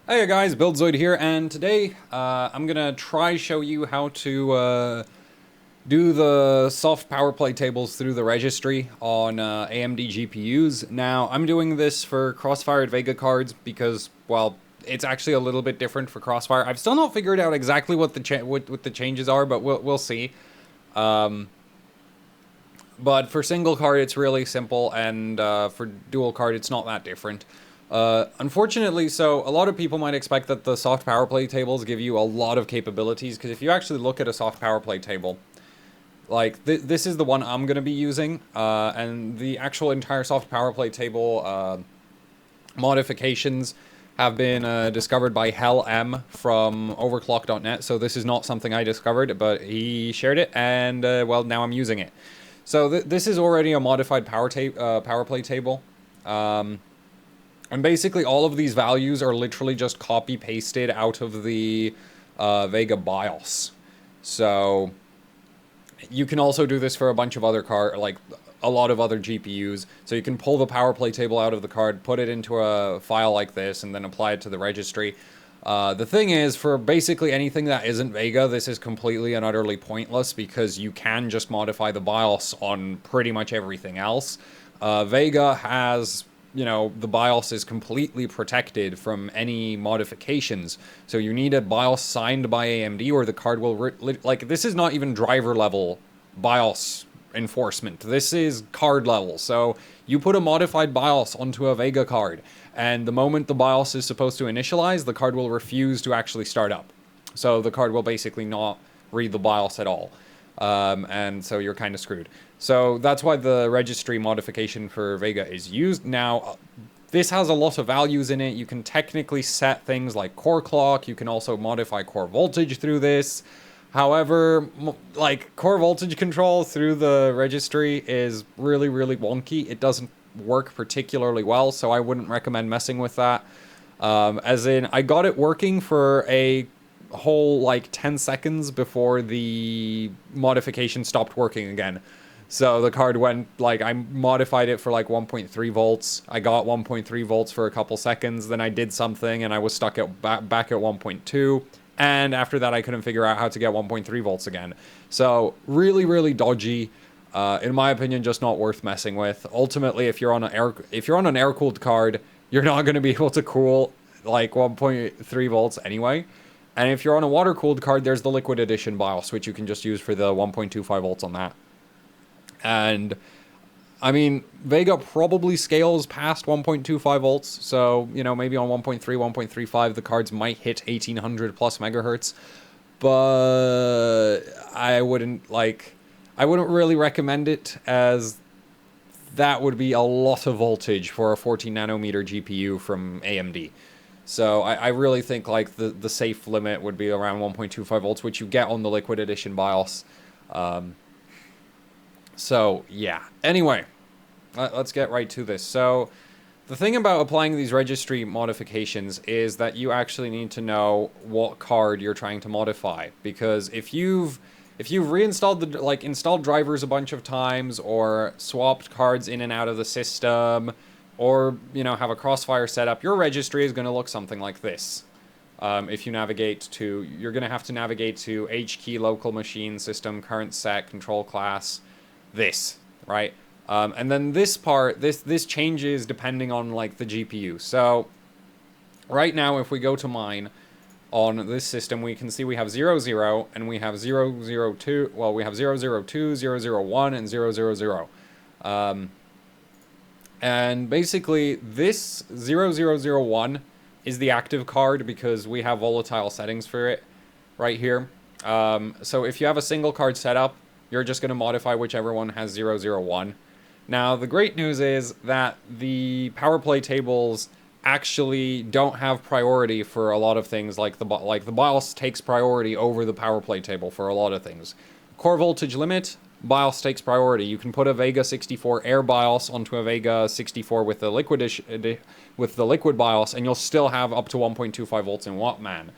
Hey guys, BuildZoid here, and today I'm gonna try show you how to do the soft power play tables through the registry on AMD GPUs. Now, I'm doing this for crossfire VEGA cards because, well, it's actually a little bit different for crossfire. I've still not figured out exactly what the changes are, but we'll see. But for single card, it's really simple, and for dual card, it's not that different. Unfortunately, so a lot of people might expect that the soft power play tables give you a lot of capabilities, because if you actually look at a soft power play table, like this is the one I'm going to be using, and the actual entire soft power play table modifications have been discovered by Hell M from Overclock.net. So this is not something I discovered, but he shared it, and well, now I'm using it. So this is already a modified power play table. And basically all of these values are literally just copy pasted out of the VEGA BIOS. So you can also do this for a bunch of other like a lot of other GPUs. So you can pull the power play table out of the card, put it into a file like this, and then apply it to the registry. The thing is, for basically anything that isn't VEGA, this is completely and utterly pointless because you can just modify the BIOS on pretty much everything else. VEGA has, you know, the BIOS is completely protected from any modifications. So you need a BIOS signed by AMD or the card will, like, this is not even driver level BIOS enforcement. This is card level. So you put a modified BIOS onto a VEGA card, and the moment the BIOS is supposed to initialize, the card will refuse to actually start up. So the card will basically not read the BIOS at all. And so you're kind of screwed. So that's why the registry modification for VEGA is used. Now, this has a lot of values in it. You can technically set things like core clock. You can also modify core voltage through this. However, like, core voltage control through the registry is really, really wonky. It doesn't work particularly well, so I wouldn't recommend messing with that. As in, I got it working for a whole, like, 10 seconds before the modification stopped working again. So the card went, like, I modified it for, like, 1.3 volts. I got 1.3 volts for a couple seconds, then I did something, and I was stuck at back at 1.2. And after that, I couldn't figure out how to get 1.3 volts again. So really, really dodgy. In my opinion, just not worth messing with. Ultimately, if you're on an air-cooled card, you're not going to be able to cool like 1.3 volts anyway. And if you're on a water-cooled card, there's the Liquid Edition BIOS, which you can just use for the 1.25 volts on that. And I mean, VEGA probably scales past 1.25 volts, so, you know, maybe on 1.3, 1.35, the cards might hit 1800 plus megahertz, but I wouldn't really recommend it, as that would be a lot of voltage for a 14 nanometer GPU from AMD. So I really think, like, the safe limit would be around 1.25 volts, which you get on the Liquid Edition BIOS. So, yeah. Anyway, let's get right to this. So, the thing about applying these registry modifications is that you actually need to know what card you're trying to modify. Because if you've reinstalled installed drivers a bunch of times, or swapped cards in and out of the system, or, you know, have a crossfire setup, your registry is going to look something like this. If you navigate to, you're going to have to navigate to H key, local machine, system, current set, control class, this, right? And then this part, this changes depending on, like, the GPU. So right now, if we go to mine on this system, we can see we have 00, and we have 002, well, we have 002, 001, and 000. And basically, this 0001 is the active card because we have volatile settings for it right here. So if you have a single card setup, you're just going to modify whichever one has 001. Now, the great news is that the power play tables actually don't have priority for a lot of things, like the BIOS takes priority over the power play table for a lot of things. Core voltage limit, BIOS takes priority. You can put a VEGA 64 Air BIOS onto a VEGA 64 with the liquid BIOS, and you'll still have up to 1.25 volts in Wattman.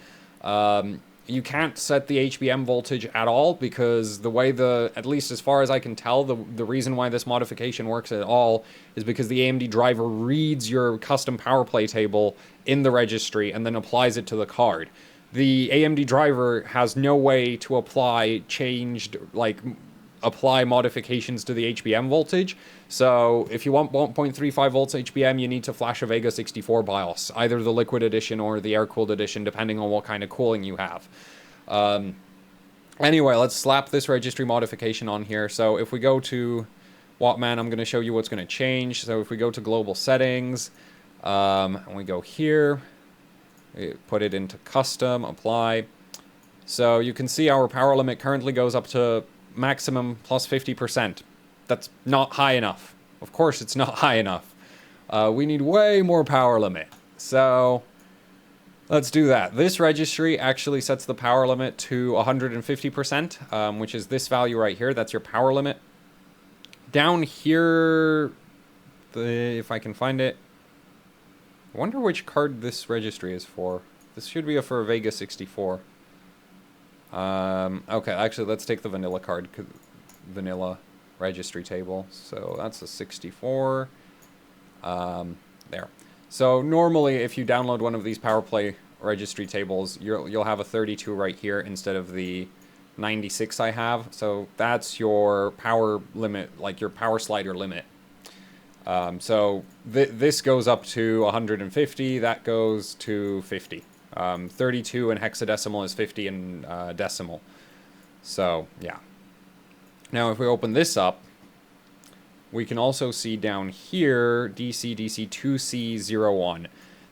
you can't set the HBM voltage at all, because the way at least as far as I can tell, the reason why this modification works at all is because the AMD driver reads your custom power play table in the registry and then applies it to the card. The AMD driver has no way to apply modifications to the HBM voltage. So if you want 1.35 volts HBM, you need to flash a VEGA 64 BIOS, either the liquid edition or the air-cooled edition, depending on what kind of cooling you have. Anyway, let's slap this registry modification on here. So if we go to Wattman, I'm going to show you what's going to change. So if we go to global settings, and we go here, we put it into custom, apply. So you can see our power limit currently goes up to maximum plus 50%. That's not high enough. Of course it's not high enough. We need way more power limit. So let's do that. This registry actually sets the power limit to 150%, which is this value right here. That's your power limit. Down here, if I can find it, I wonder which card this registry is for. This should be for a VEGA 64. Okay, actually, let's take the vanilla card, vanilla registry table. So that's a 64. There. So normally, if you download one of these power play registry tables, you'll have a 32 right here instead of the 96 I have. So that's your power limit, like your power slider limit. So this goes up to 150. That goes to 50. 32 in hexadecimal is 50 in decimal. So, yeah. Now, if we open this up, we can also see down here, DC2C01.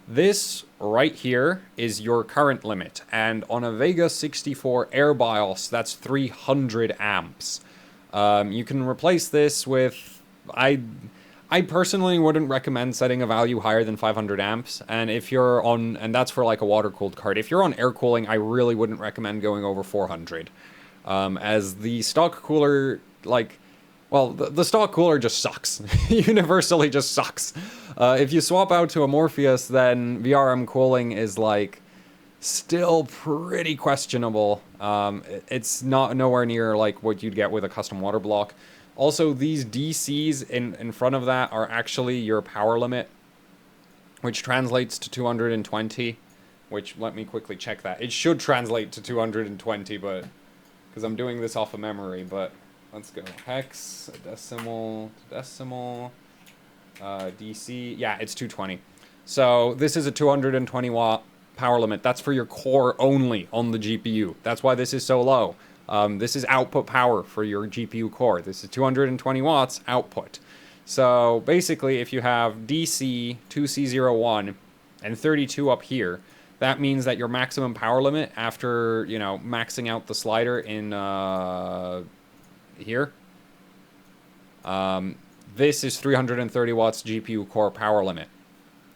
This right here is your current limit. And on a VEGA 64 Air BIOS, that's 300 amps. You can replace this with... I personally wouldn't recommend setting a value higher than 500 amps, and if you're on, and that's for like a water-cooled card. If you're on air cooling, I really wouldn't recommend going over 400, as the stock cooler, the stock cooler just sucks. Universally just sucks. If you swap out to a Morpheus, then VRM cooling is like still pretty questionable. It's nowhere near like what you'd get with a custom water block. Also, these DCs in front of that are actually your power limit, which translates to 220, which, let me quickly check that. It should translate to 220, but, because I'm doing this off of memory, but let's go. Hex, decimal, DC, yeah, it's 220. So, this is a 220 watt power limit. That's for your core only on the GPU. That's why this is so low. This is output power for your GPU core. This is 220 watts output. So basically, if you have DC 2C01 and 32 up here, that means that your maximum power limit after, you know, maxing out the slider in here, this is 330 watts GPU core power limit.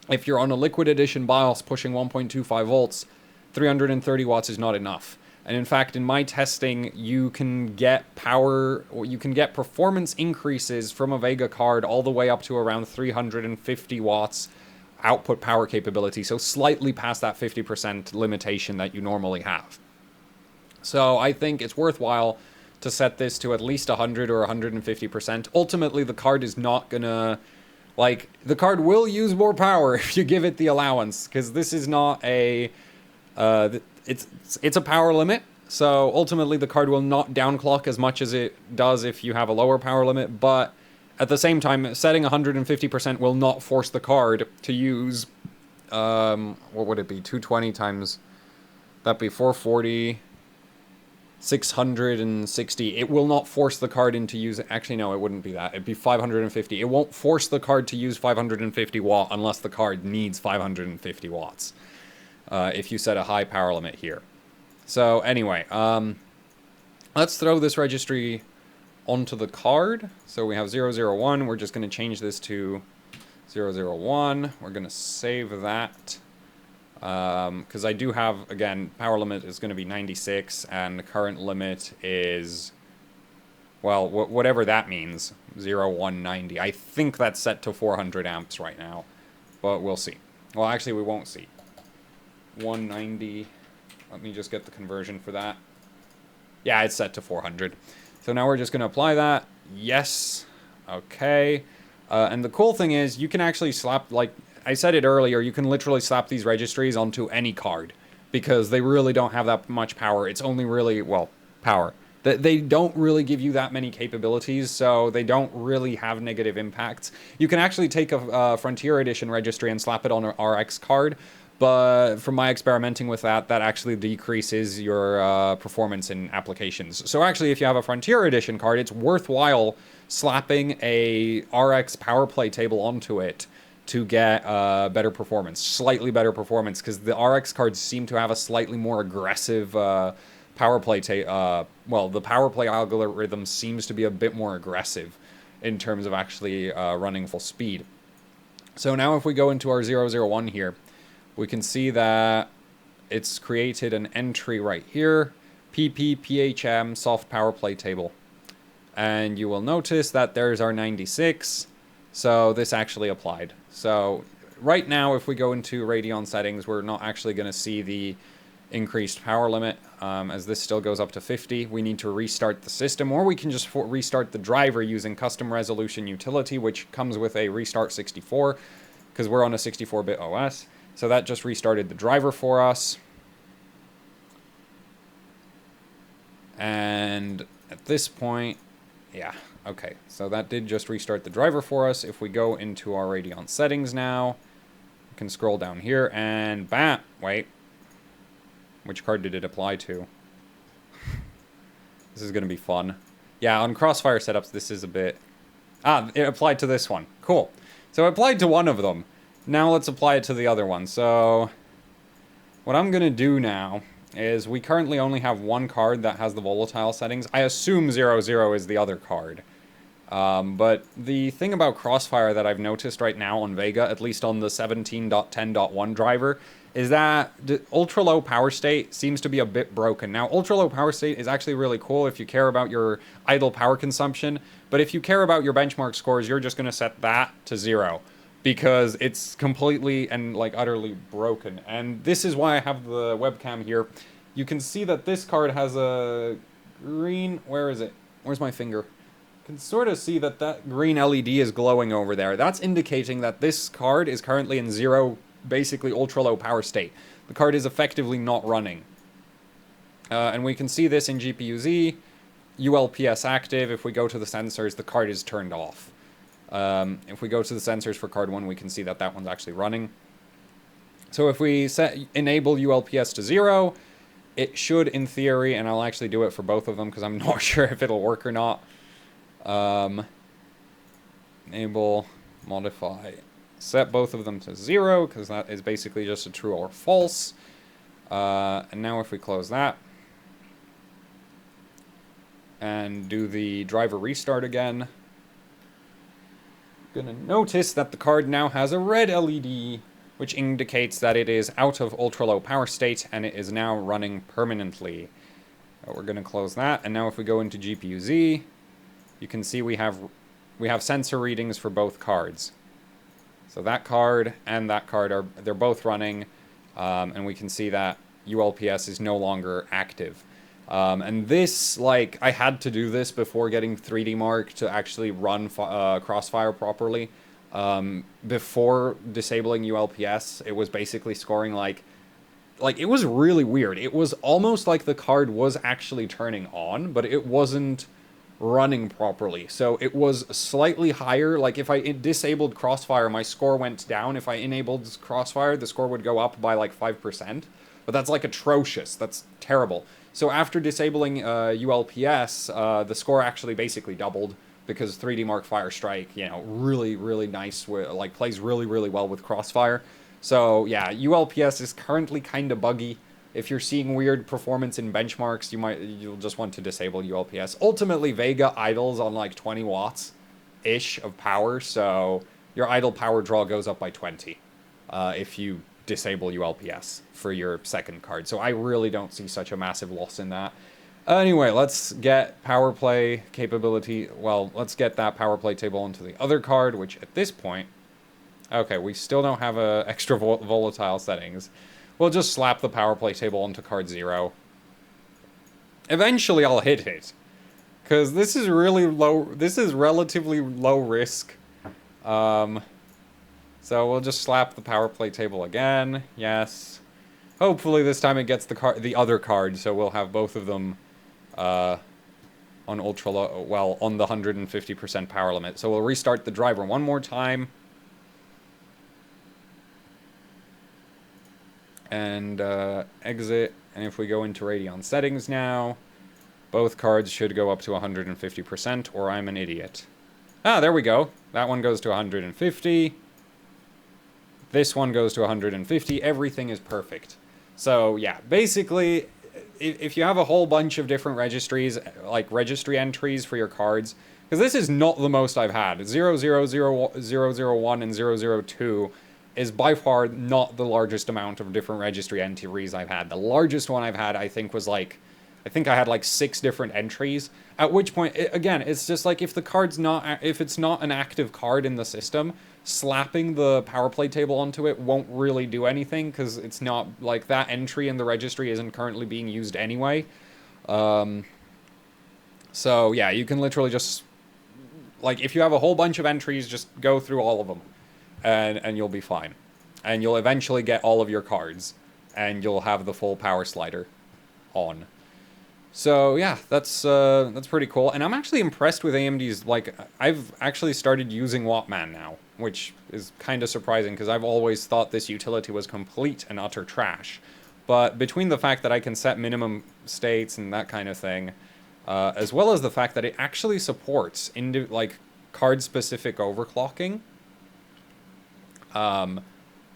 If you're on a liquid edition BIOS pushing 1.25 volts, 330 watts is not enough. And in fact, in my testing, you can get power, or you can get performance increases from a VEGA card all the way up to around 350 watts output power capability. So slightly past that 50% limitation that you normally have. So I think it's worthwhile to set this to at least 100 or 150%. Ultimately, the card is not gonna, like, the card will use more power if you give it the allowance, because this is not a, it's a power limit, so ultimately the card will not downclock as much as it does if you have a lower power limit, but at the same time, setting 150% will not force the card to use, what would it be, 220 times, that'd be 440, 660. It will not force the card into use, actually no, it wouldn't be that, it'd be 550. It won't force the card to use 550 watt unless the card needs 550 watts. If you set a high power limit here. So anyway, let's throw this registry onto the card. So we have 001. We're just going to change this to 001. We're going to save that. Because I do have, again, power limit is going to be 96, and the current limit is, well, whatever that means, 0190. I think that's set to 400 amps right now, but we'll see. Well, actually, we won't see. 190. Let me just get the conversion for that. Yeah, it's set to 400. So now we're just going to apply that. Yes. Okay. And the cool thing is you can actually slap, like I said it earlier, you can literally slap these registries onto any card because they really don't have that much power. It's only really, well, power. They don't really give you that many capabilities, so they don't really have negative impacts. You can actually take a Frontier Edition registry and slap it on an RX card, but from my experimenting with that, that actually decreases your performance in applications. So actually, if you have a Frontier Edition card, it's worthwhile slapping a RX power play table onto it to get better performance, slightly better performance, because the RX cards seem to have a slightly more aggressive power play. Well, the power play algorithm seems to be a bit more aggressive in terms of actually running full speed. So now if we go into our 001 here, we can see that it's created an entry right here, PPPHM soft power play table. And you will notice that there's our 96. So this actually applied. So right now, if we go into Radeon settings, we're not actually going to see the increased power limit, as this still goes up to 50. We need to restart the system, or we can just restart the driver using custom resolution utility, which comes with a restart 64, because we're on a 64-bit OS. So that just restarted the driver for us. And at this point, yeah, okay. So that did just restart the driver for us. If we go into our Radeon settings now, we can scroll down here and bam, wait. Which card did it apply to? This is going to be fun. Yeah, on Crossfire setups, this is a bit... Ah, it applied to this one. Cool. So it applied to one of them. Now let's apply it to the other one. So what I'm going to do now is we currently only have one card that has the volatile settings. I assume 00 is the other card. But the thing about Crossfire that I've noticed right now on VEGA, at least on the 17.10.1 driver, is that the ultra-low power state seems to be a bit broken. Now, ultra-low power state is actually really cool if you care about your idle power consumption, but if you care about your benchmark scores, you're just going to set that to 0, because it's completely and, like, utterly broken. And this is why I have the webcam here. You can see that this card has a green... Where is it? Where's my finger? You can sort of see that that green LED is glowing over there. That's indicating that this card is currently in 0, basically ultra-low power state. The card is effectively not running. And we can see this in GPU-Z, ULPS active. If we go to the sensors, the card is turned off. If we go to the sensors for card 1, we can see that that one's actually running. So if we enable ULPS to 0, it should, in theory, and I'll actually do it for both of them because I'm not sure if it'll work or not. Enable, modify, set both of them to 0, because that is basically just a true or false. And now if we close that, and do the driver restart again, gonna notice that the card now has a red LED, which indicates that it is out of ultra-low power state, and it is now running permanently. We're gonna close that, and now if we go into GPU-Z, you can see we have sensor readings for both cards. So that card and that card they're both running, and we can see that ULPS is no longer active. And this, like, I had to do this before getting 3D Mark to actually run Crossfire properly. Before disabling ULPS, it was basically scoring like it was really weird. It was almost like the card was actually turning on, but it wasn't running properly. So it was slightly higher. Like if I disabled Crossfire, my score went down. If I enabled Crossfire, the score would go up by like 5%. But that's like atrocious. That's terrible. So after disabling ULPS, the score actually basically doubled, because 3D Mark Fire Strike, you know, really, really nice, like plays really, really well with Crossfire. So yeah, ULPS is currently kind of buggy. If you're seeing weird performance in benchmarks, you'll just want to disable ULPS. Ultimately, VEGA idles on like 20 watts-ish of power, so your idle power draw goes up by 20 if you disable ULPS for your second card. So I really don't see such a massive loss in that. Anyway, let's get power play capability. Well, let's get that power play table into the other card, which at this point... Okay, we still don't have extra volatile settings. we'll just slap the power play table onto card 0. Eventually I'll hit it. Because this is really low, this is relatively low risk. So we'll just slap the power play table again, yes. Hopefully this time it gets the other card, so we'll have both of them on ultra low, well, on the 150% power limit. So we'll restart the driver one more time. And exit, and if we go into Radeon settings now, both cards should go up to 150%, or I'm an idiot. Ah, there we go. That one goes to 150. This one goes to 150. Everything is perfect. So, yeah, basically, if you have a whole bunch of different registries, like registry entries for your cards, because this is not the most I've had. 00001 and 002 is by far not the largest amount of different registry entries I've had. The largest one I've had, I think, was like, I think I had like 6 different entries. At which point, again, it's just like if the card's not, if it's not an active card in the system, slapping the power play table onto it won't really do anything because it's not like that entry in the registry isn't currently being used anyway. So yeah, you can literally just, like, if you have a whole bunch of entries, just go through all of them. And you'll be fine. And you'll eventually get all of your cards. And you'll have the full power slider on. So yeah, that's pretty cool. And I'm actually impressed with AMD's, like, I've actually started using Wattman now. Which is kind of surprising, because I've always thought this utility was complete and utter trash. But between the fact that I can set minimum states and that kind of thing, as well as the fact that it actually supports, like, card-specific overclocking,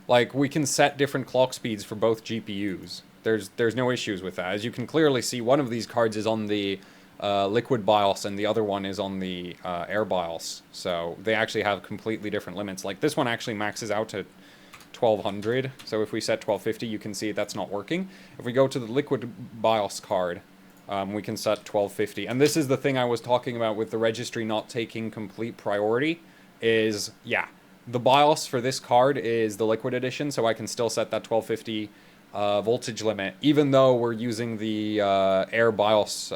like, we can set different clock speeds for both GPUs. There's no issues with that. As you can clearly see, one of these cards is on the liquid BIOS and the other one is on the air BIOS. So they actually have completely different limits. Like, this one actually maxes out to 1200. So if we set 1250, you can see that's not working. If we go to the liquid BIOS card, we can set 1250. And this is the thing I was talking about with the registry not taking complete priority is, yeah, the BIOS for this card is the Liquid Edition, so I can still set that 1250 voltage limit, even though we're using the Air BIOS,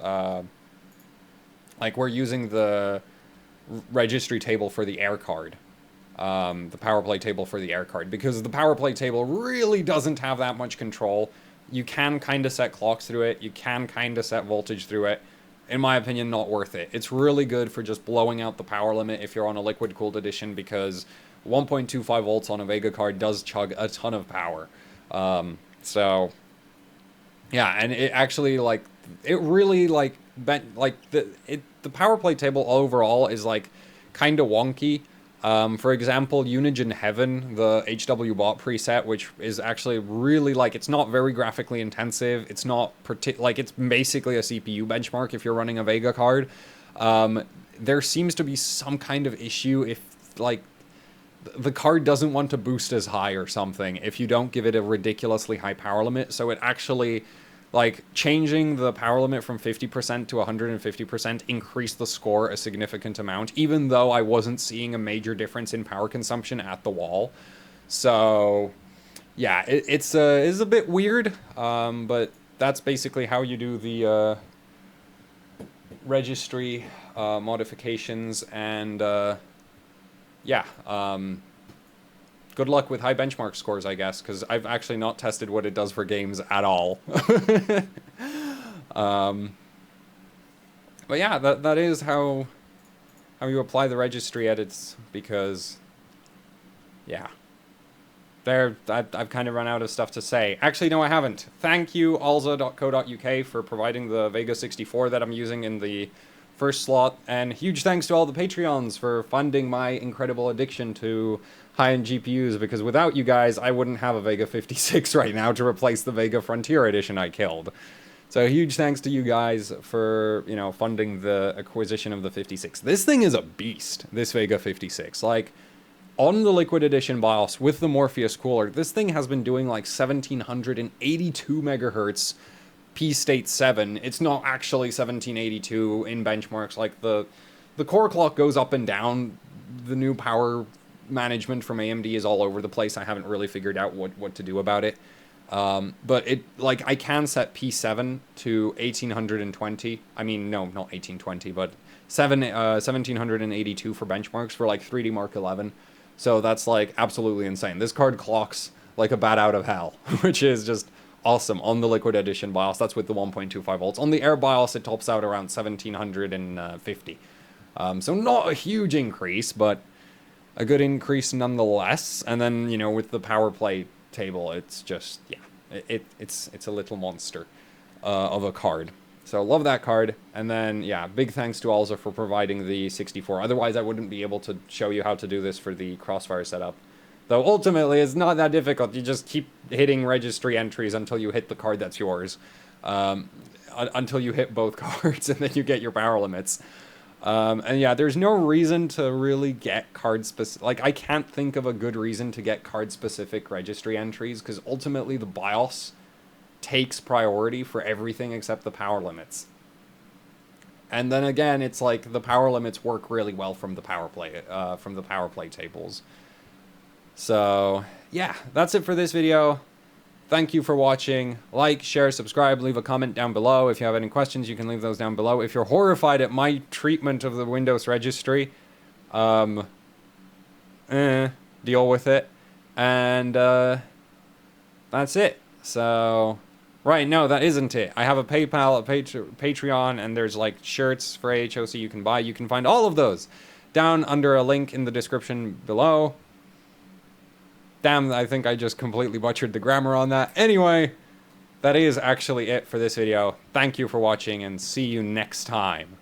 like we're using the registry table for the Air card, the power play table for the Air card, because the power play table really doesn't have that much control. You can kind of set clocks through it, you can kind of set voltage through it. In my opinion, not worth it. It's really good for just blowing out the power limit if you're on a liquid-cooled edition, because 1.25 volts on a VEGA card does chug a ton of power. So, yeah, and it actually, like, it really, like, the power play table overall is, like, kind of wonky. For example, Unigine Heaven, the HW bot preset, which is actually really, like, it's not very graphically intensive. It's not, like, it's basically a CPU benchmark if you're running a VEGA card. There seems to be some kind of issue if, like, the card doesn't want to boost as high or something if you don't give it a ridiculously high power limit. So it actually, like, changing the power limit from 50% to 150% increased the score a significant amount, even though I wasn't seeing a major difference in power consumption at the wall. So, yeah, it's a bit weird, but that's basically how you do the registry modifications, and yeah, good luck with high benchmark scores, I guess, because I've actually not tested what it does for games at all. But yeah, that is how you apply the registry edits, because, yeah. I've kind of run out of stuff to say. Actually, no, I haven't. Thank you, alza.co.uk, for providing the VEGA 64 that I'm using in the first slot, and huge thanks to all the Patreons for funding my incredible addiction to high-end GPUs, because without you guys, I wouldn't have a VEGA 56 right now to replace the VEGA Frontier Edition I killed. So huge thanks to you guys for, you know, funding the acquisition of the 56. This thing is a beast, this VEGA 56. Like, on the Liquid Edition BIOS with the Morpheus cooler, this thing has been doing like 1782 megahertz P-State 7. It's not actually 1782 in benchmarks. Like, the core clock goes up and down. The new power management from AMD is all over the place. I haven't really figured out what to do about it. But it, like, I can set P7 to 1820. I mean, no, not 1820, but 1782 for benchmarks for like 3D Mark 11. So that's like absolutely insane. This card clocks like a bat out of hell, which is just awesome on the Liquid Edition BIOS. That's with the 1.25 volts. On the Air BIOS, it tops out around 1750. So not a huge increase, but a good increase nonetheless. And then, you know, with the power play table, it's just, yeah, it's a little monster of a card. So love that card. And then, yeah, big thanks to Alza for providing the 64. Otherwise, I wouldn't be able to show you how to do this for the Crossfire setup. Though ultimately, it's not that difficult. You just keep hitting registry entries until you hit the card that's yours. Until you hit both cards, and then you get your power limits. And yeah, there's no reason to really get card-specific... Like, I can't think of a good reason to get card-specific registry entries, because ultimately the BIOS takes priority for everything except the power limits. And then again, it's like the power limits work really well from the power play tables. So yeah, that's it for this video. Thank you for watching. Like, share, subscribe, leave a comment down below. If you have any questions, you can leave those down below. If you're horrified at my treatment of the Windows registry, deal with it. And that's it. So, right, no, that isn't it. I have a PayPal, a Patreon, and there's like shirts for AHOC you can buy. You can find all of those down under a link in the description below. Damn, I think I just completely butchered the grammar on that. Anyway, that is actually it for this video. Thank you for watching, and see you next time.